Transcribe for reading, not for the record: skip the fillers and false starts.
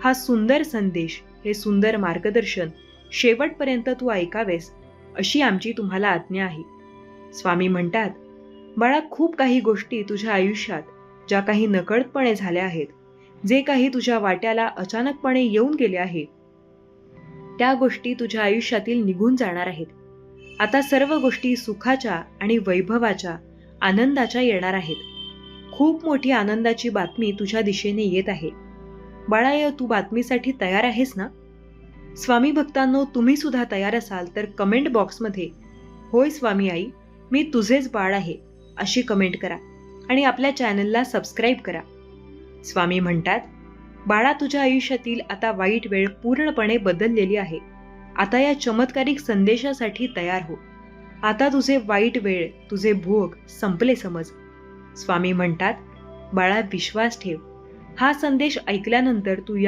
हा सुंदर संदेश, हे सुंदर मार्गदर्शन शेवटपर्यंत तू ऐकावेस अशी आमची तुम्हाला आज्ञा आहे. स्वामी म्हणतात, बाळा, खूप काही गोष्टी तुझ्या आयुष्यात ज्या काही नकळतपणे झाल्या आहेत, जे काही तुझ्या वाट्याला अचानकपणे येऊन गेले आहे, त्या गोष्टी तुझ्या आयुष्यातील निघून जाणार आहेत. आता सर्व गोष्टी सुखाच्या आणि वैभवाच्या, आनंदाच्या येणार आहेत. खूप मोठी आनंदाची बातमी तुझ्या दिशेने येत आहे. बाळा, या तू बातमीसाठी तयार आहेस ना? स्वामी भक्तांनो, तुम्ही सुद्धा तयार असाल तर कमेंट बॉक्समध्ये होय स्वामी आई, मी तुझेच बाळ आहे अशी कमेंट करा आणि आपल्या चॅनलला सबस्क्राईब करा. स्वामी म्हणतात, बाळा, तुझ्या आयुष्यातील आता वाईट वेळ पूर्णपणे बदललेली आहे. आता या चमत्कारिक संदेशासाठी तयार हो. आता तुझे वाईट वेळ, तुझे भोग संपले समज. स्वामी म्हणतात, बाळा, विश्वास ठेव. हा संदेश ऐकल्यानंतर तू